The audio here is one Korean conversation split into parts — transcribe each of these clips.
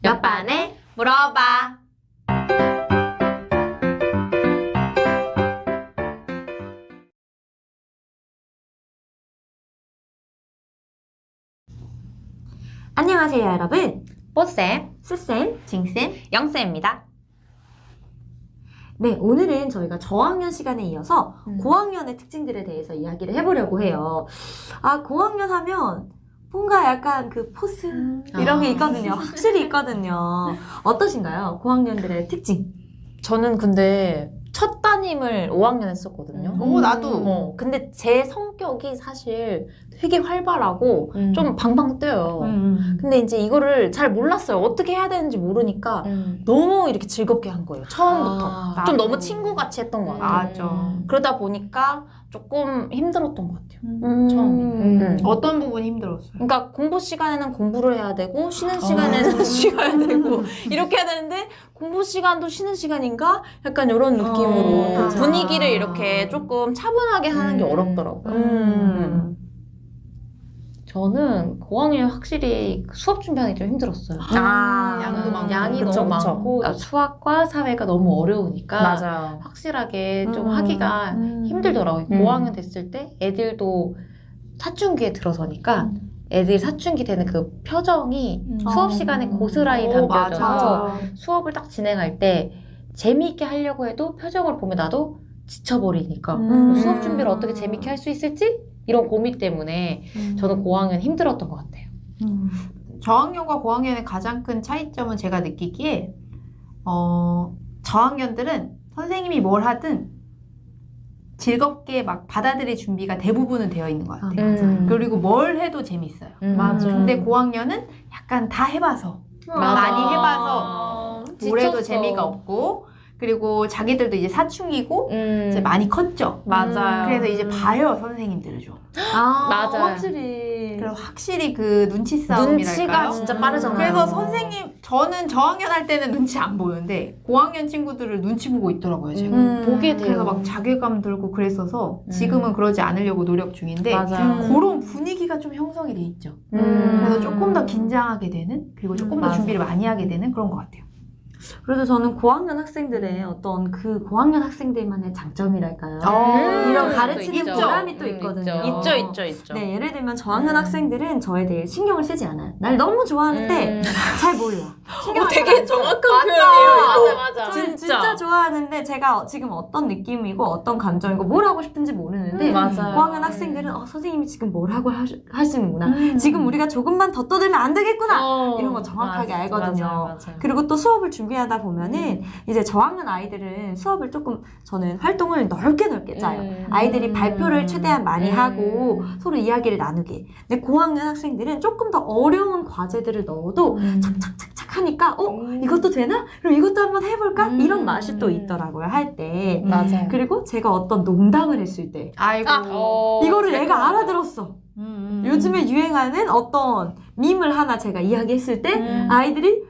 몇 반에 물어봐. 안녕하세요 여러분, 뽀쌤, 스쌤, 징쌤, 영쌤입니다. 네, 오늘은 저희가 저학년 시간에 이어서 고학년의 특징들에 대해서 이야기를 해보려고 해요. 아, 고학년 하면 뭔가 약간 그 포스 이런 게 있거든요. 확실히 있거든요. 어떠신가요? 고학년들의 특징. 저는 근데 첫 담임을 5학년 했었거든요. 오, 나도. 근데 제 성격이 사실 되게 활발하고 좀 방방 뛰어요. 근데 이제 이거를 잘 몰랐어요. 어떻게 해야 되는지 모르니까 너무 이렇게 즐겁게 한 거예요. 처음부터. 아, 좀 나도. 너무 친구같이 했던 것 같아요. 맞아. 그러다 보니까 조금 힘들었던 것 같아요. 처음에. 어떤 부분이 힘들었어요? 그러니까 공부 시간에는 공부를 해야 되고 쉬는 시간에는 쉬어야 되고 이렇게 해야 되는데 공부 시간도 쉬는 시간인가? 약간 이런 느낌으로 그 맞아. 분위기를 이렇게 조금 차분하게 하는 게 어렵더라고요. 저는 고학년 확실히 수업 준비하는 게 좀 힘들었어요. 양도 많고. 양이 그쵸, 너무 그쵸. 많고 그러니까 수학과 사회가 너무 어려우니까 맞아요. 확실하게 좀 하기가 힘들더라고요. 고학년 됐을 때 애들도 사춘기에 들어서니까 애들 사춘기 되는 그 표정이 수업 시간에 고스란히 오, 담겨져서 맞아. 수업을 딱 진행할 때 재미있게 하려고 해도 표정을 보면 나도 지쳐버리니까 수업 준비를 어떻게 재밌게 할 수 있을지 이런 고민 때문에 저는 고학년 힘들었던 것 같아요. 저학년과 고학년의 가장 큰 차이점은 제가 느끼기에 저학년들은 선생님이 뭘 하든 즐겁게 막 받아들일 준비가 대부분은 되어 있는 것 같아요. 그리고 뭘 해도 재밌어요. 맞아. 근데 고학년은 약간 다 해봐서 많이 해봐서 뭘 해도 재미가 없고 그리고 자기들도 이제 사춘기고 이제 많이 컸죠. 맞아요. 그래서 이제 봐요 선생님들을 좀. 맞아요. 확실히. 그래서 확실히 그 눈치 싸움이랄까요? 눈치가 진짜 빠르잖아요. 그래서 선생님 저는 저학년 할 때는 눈치 안 보였는데 고학년 친구들을 눈치 보고 있더라고요 제가. 보게 돼요. 그래서 막 자괴감 들고 그랬어서 지금은 그러지 않으려고 노력 중인데 맞아요. 그런 분위기가 좀 형성이 돼 있죠. 그래서 조금 더 긴장하게 되는 그리고 조금 더 맞아. 준비를 많이 하게 되는 그런 것 같아요. 그래도 저는 고학년 학생들의 어떤 그 고학년 학생들만의 장점이랄까요? 이런 가르치는 있죠. 보람이 또 있거든요. 있죠. 네, 예를 들면 저학년 학생들은 저에 대해 신경을 쓰지 않아요. 날 너무 좋아하는데 잘 몰라. 신경 되게 정확한 맞아. 진짜 좋아하는데 제가 지금 어떤 느낌이고 어떤 감정이고 뭘 하고 싶은지 모르는데 맞아요. 고학년 학생들은 선생님이 지금 뭘 하고 하시는구나. 지금 우리가 조금만 더 떠들면 안 되겠구나. 이런 거 정확하게 알거든요. 맞아요. 그리고 또 수업을 준비하다 보면은 이제 저학년 아이들은 수업을 조금 저는 활동을 넓게 짜요. 아이들이 발표를 최대한 많이 하고 서로 이야기를 나누게. 근데 고학년 학생들은 조금 더 어려운 과제들을 넣어도 착착착착 하니까 이것도 되나? 그럼 이것도 한번 해볼까? 이런 맛이 또 있더라고요 할 때. 맞아요. 그리고 제가 어떤 농담을 했을 때 아이고. 이거를 애가 알아들었어. 요즘에 유행하는 어떤 밈을 하나 제가 이야기했을 때 아이들이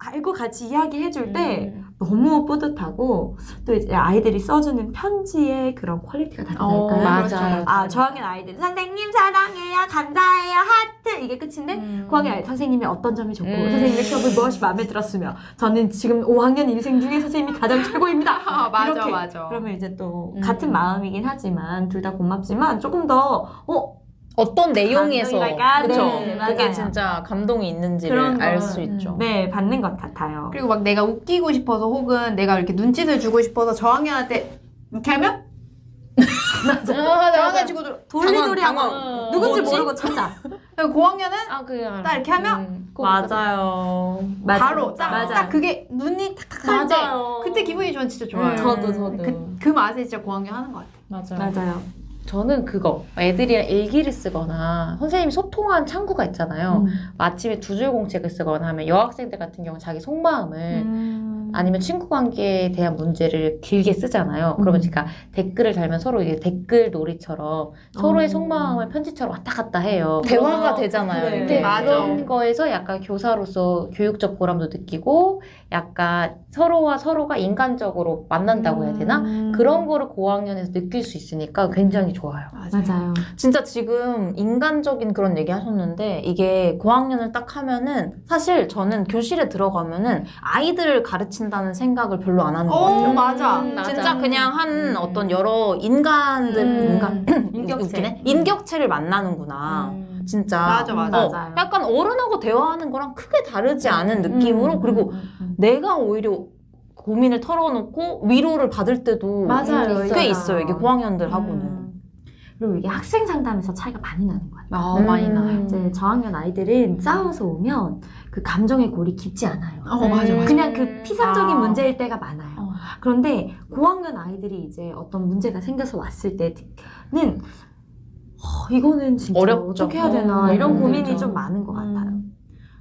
알고 같이 이야기해줄 때 너무 뿌듯하고 또 이제 아이들이 써주는 편지의 그런 퀄리티가 다르달까요? 맞아요. 저학년 아이들 선생님 사랑해요 감사해요 하트 이게 끝인데 고학년 아이들 선생님의 어떤 점이 좋고 선생님의 수업이 무엇이 마음에 들었으며 저는 지금 5학년 인생 중에 선생님이 가장 최고입니다. 맞아 이렇게. 맞아. 그러면 이제 또 같은 마음이긴 하지만 둘 다 고맙지만 조금 더 어떤 내용에서 감동이랄까? 그쵸? 네, 맞아요. 그게 진짜 감동이 있는지를 그런 알 건, 수 있죠. 네 받는 것 같아요. 그리고 막 내가 웃기고 싶어서 혹은 내가 이렇게 눈짓을 주고 싶어서 저학년한테 이렇게 하면 저학년 친구들 돌리돌이 하고 당황. 누군지 뭐지? 모르고 찾아. 그리고 고학년은 그냥 딱 이렇게 하면 맞아요. 바로 딱 그게 눈이 탁탁할 때 맞아요. 그때 기분이 저는 진짜 좋아요. 저도. 그 맛에 진짜 고학년 하는 것 같아요. 맞아요. 저는 그거 애들이랑 일기를 쓰거나 선생님이 소통한 창구가 있잖아요. 아침에 두 줄 공책을 쓰거나 하면 여학생들 같은 경우는 자기 속마음을 아니면 친구 관계에 대한 문제를 길게 쓰잖아요. 그러면 제가 댓글을 달면 서로 이게 댓글 놀이처럼 서로의 속마음을 편지처럼 왔다 갔다 해요. 대화가 되잖아요. 네. 이게. 네, 맞아. 그런 거에서 약간 교사로서 교육적 보람도 느끼고 약간 서로와 서로가 인간적으로 만난다고 해야 되나? 그런 거를 고학년에서 느낄 수 있으니까 굉장히 좋아요. 맞아요. 진짜 지금 인간적인 그런 얘기 하셨는데 이게 고학년을 딱 하면은 사실 저는 교실에 들어가면은 아이들을 가르친다는 생각을 별로 안 하는 것 같아요. 맞아. 진짜 그냥 한 어떤 여러 인간들 인격체. 인격체를 만나는구나. 진짜 맞아. 맞아요. 약간 어른하고 대화하는 거랑 크게 다르지 않은 느낌으로 그리고 내가 오히려 고민을 털어놓고 위로를 받을 때도 맞아요. 꽤 있어요. 이게 고학년들하고는. 그리고 이게 학생 상담에서 차이가 많이 나는 것 같아요. 많이 나요. 이제 저학년 아이들은 싸워서 오면 그 감정의 골이 깊지 않아요. 맞아. 그냥 그 피상적인 아. 문제일 때가 많아요. 그런데 고학년 아이들이 이제 어떤 문제가 생겨서 왔을 때는 이거는 진짜 어렵죠. 어떻게 해야 되나 이런 고민이 그렇죠. 좀 많은 것 같아요.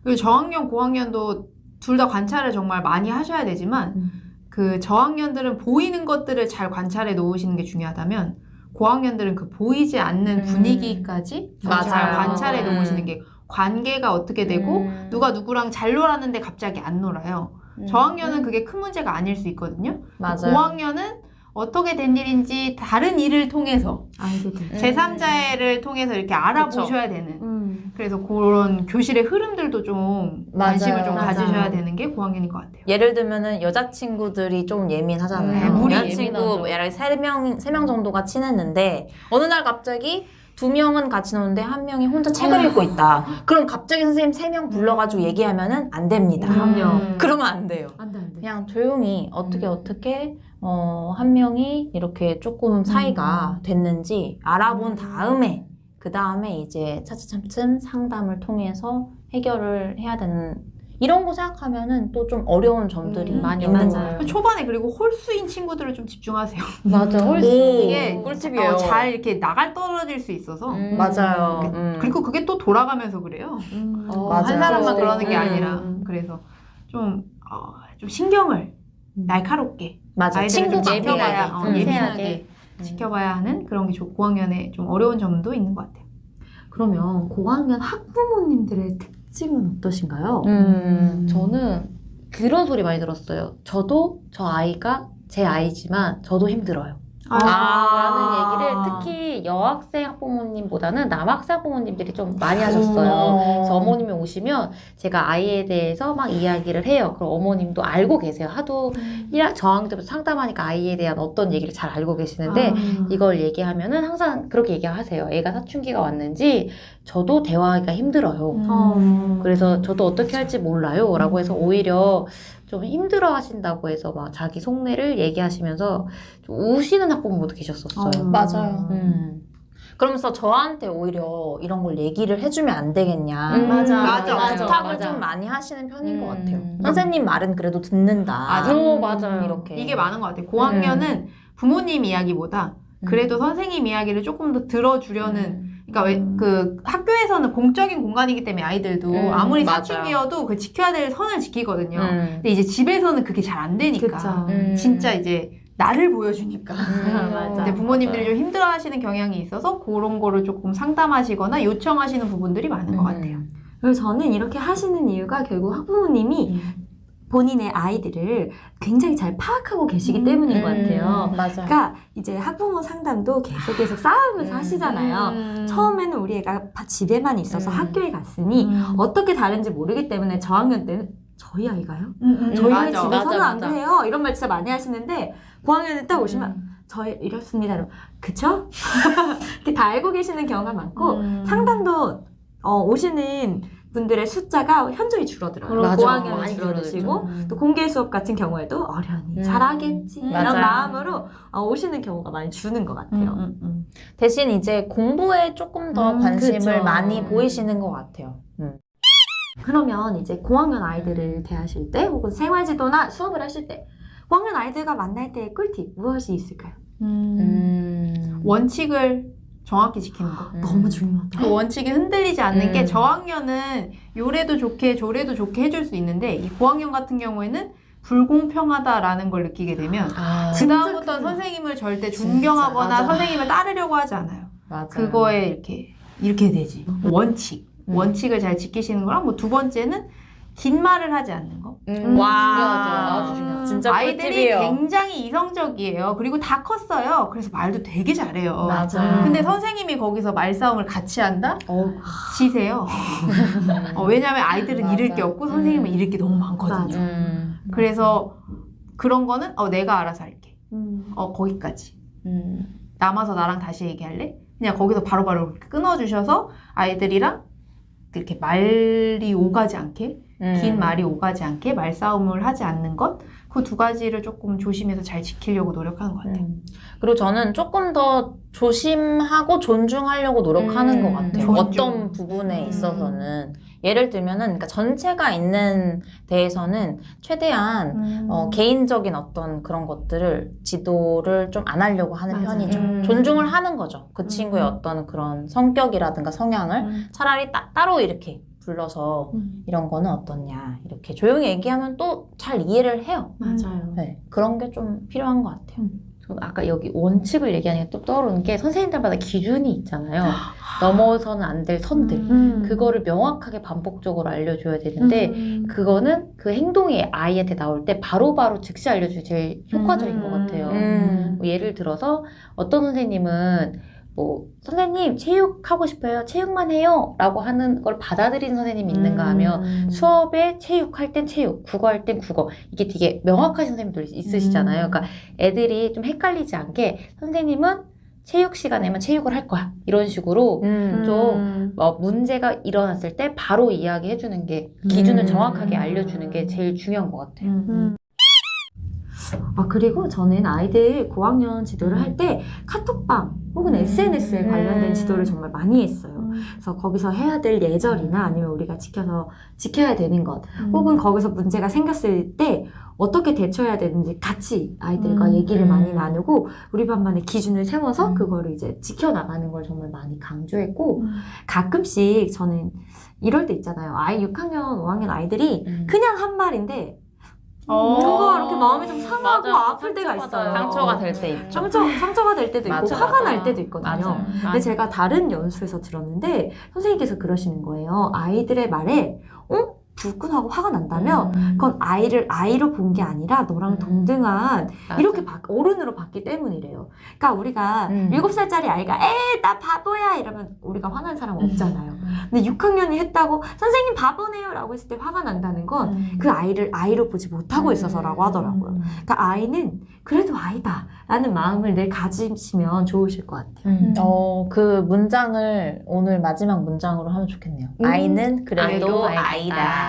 그리고 저학년, 고학년도 둘 다 관찰을 정말 많이 하셔야 되지만 그 저학년들은 보이는 것들을 잘 관찰해 놓으시는 게 중요하다면 고학년들은 그 보이지 않는 분위기까지 잘 맞아요. 관찰해 놓으시는 게 관계가 어떻게 되고 누가 누구랑 잘 놀았는데 갑자기 안 놀아요. 저학년은 그게 큰 문제가 아닐 수 있거든요. 맞아요. 고학년은 어떻게 된 일인지 다른 일을 통해서 아이들이. 제3자를 통해서 이렇게 알아보셔야 되는 그래서 그런 교실의 흐름들도 좀 관심을 좀 맞아요. 가지셔야 되는 게 고학년인 것 같아요. 예를 들면은 여자친구들이 좀 예민하잖아요. 물이 여자친구 예민하죠. 예를 3명 정도가 친했는데 어느 날 갑자기 2명은 같이 노는데 1명이 혼자 책을 읽고 있다. 그럼 갑자기 선생님 3명 불러가지고 얘기하면은 안 됩니다. 그럼요. 그러면 안 돼요. 안 돼, 안 돼. 그냥 조용히 어떻게 1명이 이렇게 조금 사이가 됐는지 알아본 다음에 그 다음에 이제 차츰차츰 상담을 통해서 해결을 해야 되는 이런 거 생각하면은 또 좀 어려운 점들이 많이 있는 맞아요. 거예요. 초반에 그리고 홀수인 친구들을 좀 집중하세요. 맞아. 오, 이게 꿀팁이에요. 잘 이렇게 나갈 떨어질 수 있어서 맞아요. 그리고 그게 또 돌아가면서 그래요. 맞아요. 한 사람만 네. 그러는 게 아니라 그래서 좀 신경을 날카롭게 맞아. 아이들을 친구 좀 관계가 지켜봐야 예민하게. 예민하게 지켜봐야 하는 그런 게 고학년에 좀 어려운 점도 있는 것 같아요. 그러면 고학년 학부모님들의 특징은 어떠신가요? 저는 그런 소리 많이 들었어요. 저도 저 아이가 제 아이지만 저도 힘들어요. 라는 얘기를 특히 여학생 학부모님보다는 남학생 학부모님들이 좀 많이 하셨어요. 그래서 어머님이 오시면 제가 아이에 대해서 막 이야기를 해요. 그럼 어머님도 알고 계세요. 하도 1학 저학년 때부터 상담하니까 아이에 대한 어떤 얘기를 잘 알고 계시는데 이걸 얘기하면은 항상 그렇게 얘기하세요. 애가 사춘기가 왔는지 저도 대화하기가 힘들어요. 그래서 저도 어떻게 할지 몰라요. 라고 해서 오히려 좀 힘들어 하신다고 해서 막 자기 속내를 얘기하시면서 좀 우시는 학부모도 계셨었어요. 맞아요. 그러면서 저한테 오히려 이런 걸 얘기를 해주면 안 되겠냐. 맞아. 부탁을 맞아. 좀 많이 하시는 편인 것 같아요. 선생님 말은 그래도 듣는다. 맞아. 맞아요. 이렇게. 이게 많은 것 같아요. 고학년은 부모님 이야기보다 그래도 선생님 이야기를 조금 더 들어주려는 그러니까 왜 그 학교에서는 공적인 공간이기 때문에 아이들도 아무리 맞아요. 사춘기여도 그 지켜야 될 선을 지키거든요. 음. 근데 이제 집에서는 그게 잘 안 되니까 진짜 이제 나를 보여주니까. 근데 부모님들이 좀 힘들어하시는 경향이 있어서 그런 거를 조금 상담하시거나 요청하시는 부분들이 많은 것 같아요. 그래서 저는 이렇게 하시는 이유가 결국 학부모님이 본인의 아이들을 굉장히 잘 파악하고 계시기 때문인 것 같아요. 맞아요. 그러니까 이제 학부모 상담도 계속 싸우면서 하시잖아요. 처음에는 우리 애가 집에만 있어서 학교에 갔으니 어떻게 다른지 모르기 때문에 저학년 때는 저희 아이가요? 저희 아이 맞아. 집에서는 맞아, 안 맞아. 그래요. 이런 말 진짜 많이 하시는데 고학년에 딱 오시면 저희 이렇습니다. 이러면 그쵸? 이렇게 다 알고 계시는 경우가 많고 상담도 오시는 분들의 숫자가 현저히 줄어들어요. 맞아. 고학년은 많이 줄어드시고 또 공개 수업 같은 경우에도 어련히 잘하겠지 이런 맞아요. 마음으로 오시는 경우가 많이 주는 것 같아요. 대신 이제 공부에 조금 더 관심을 그쵸. 많이 보이시는 것 같아요. 그러면 이제 고학년 아이들을 대하실 때 혹은 생활지도나 수업을 하실 때 고학년 아이들과 만날 때의 꿀팁 무엇이 있을까요? 원칙을 정확히 지키는 거. 너무 중요하다. 그 원칙이 흔들리지 않는 게 저학년은 요래도 좋게 저래도 좋게 해줄 수 있는데 이 고학년 같은 경우에는 불공평하다라는 걸 느끼게 되면 그 다음부터 선생님을 절대 존경하거나 맞아. 선생님을 따르려고 하지 않아요. 맞아요. 그거에 이렇게 되지. 원칙을 잘 지키시는 거랑 뭐 두 번째는 긴 말을 하지 않는 거. 중요하죠. 아주 중요하죠. 진짜 아이들이 꿀팁이에요. 굉장히 이성적이에요. 그리고 다 컸어요. 그래서 말도 되게 잘해요. 맞아. 근데 선생님이 거기서 말싸움을 같이 한다? 지세요. 왜냐면 아이들은 맞아. 잃을 게 없고 선생님은 잃을 게 너무 많거든요. 그래서 그런 거는 내가 알아서 할게. 거기까지. 남아서 나랑 다시 얘기할래? 그냥 거기서 바로바로 끊어주셔서 아이들이랑 이렇게 말이 오가지 않게 긴 말이 오가지 않게 말싸움을 하지 않는 것, 그 두 가지를 조금 조심해서 잘 지키려고 노력하는 것 같아요. 그리고 저는 조금 더 조심하고 존중하려고 노력하는 것 같아요. 존중. 어떤 부분에 있어서는. 예를 들면은, 그러니까 전체가 있는 데에서는 최대한 개인적인 어떤 그런 것들을 지도를 좀 안 하려고 하는 맞아요. 편이죠. 존중을 하는 거죠. 그 친구의 어떤 그런 성격이라든가 성향을 차라리 따로 이렇게 불러서 이런 거는 어떻냐 이렇게 조용히 얘기하면 또 잘 이해를 해요. 맞아요. 네, 그런 게 좀 필요한 것 같아요. 저는 아까 여기 원칙을 얘기하니까 또 떠오르는 게 선생님들마다 기준이 있잖아요. 넘어서는 안 될 선들. 그거를 명확하게 반복적으로 알려줘야 되는데 그거는 그 행동이 아이한테 나올 때 바로바로 즉시 알려주기 제일 효과적인 것 같아요. 뭐 예를 들어서 어떤 선생님은 뭐 선생님 체육하고 싶어요. 체육만 해요. 라고 하는 걸 받아들이는 선생님이 있는가 하면 수업에 체육할 땐 체육, 국어할 땐 국어. 이게 되게 명확하신 선생님들 있으시잖아요. 그러니까 애들이 좀 헷갈리지 않게 선생님은 체육 시간에만 체육을 할 거야. 이런 식으로 좀 문제가 일어났을 때 바로 이야기해 주는 게 기준을 정확하게 알려주는 게 제일 중요한 것 같아요. 그리고 저는 아이들 고학년 지도를 할 때 카톡방 혹은 SNS에 관련된 지도를 정말 많이 했어요. 그래서 거기서 해야 될 예절이나 아니면 우리가 지켜야 되는 것 혹은 거기서 문제가 생겼을 때 어떻게 대처해야 되는지 같이 아이들과 얘기를 많이 나누고 우리 반만의 기준을 세워서 그거를 이제 지켜나가는 걸 정말 많이 강조했고 가끔씩 저는 이럴 때 있잖아요. 아이 6학년, 5학년 아이들이 그냥 한 말인데 뭔가 이렇게 마음이 좀 상하고 맞아. 아플 때가 있어요. 상처가 될 때 있죠. 상처가 될 때도 있고 맞아, 화가 맞아. 날 때도 있거든요. 맞아요. 근데 제가 다른 연수에서 들었는데 선생님께서 그러시는 거예요. 아이들의 말에 불끈하고 화가 난다면 그건 아이를 아이로 본 게 아니라 너랑 동등한 맞아. 이렇게 어른으로 봤기 때문이래요. 그러니까 우리가 7살짜리 아이가 나 바보야 이러면 우리가 화난 사람 없잖아요. 근데 6학년이 했다고 선생님 바보네요 라고 했을 때 화가 난다는 건 그 아이를 아이로 보지 못하고 있어서라고 하더라고요. 그러니까 아이는 그래도 아이다 라는 마음을 늘 가지시면 좋으실 것 같아요. 그 문장을 오늘 마지막 문장으로 하면 좋겠네요. 아이는 그래도 아이다.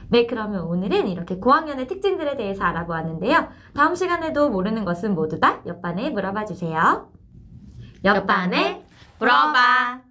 네, 그러면 오늘은 이렇게 고학년의 특징들에 대해서 알아보았는데요. 다음 시간에도 모르는 것은 모두 다 옆반에 물어봐 주세요. 옆반에 물어봐.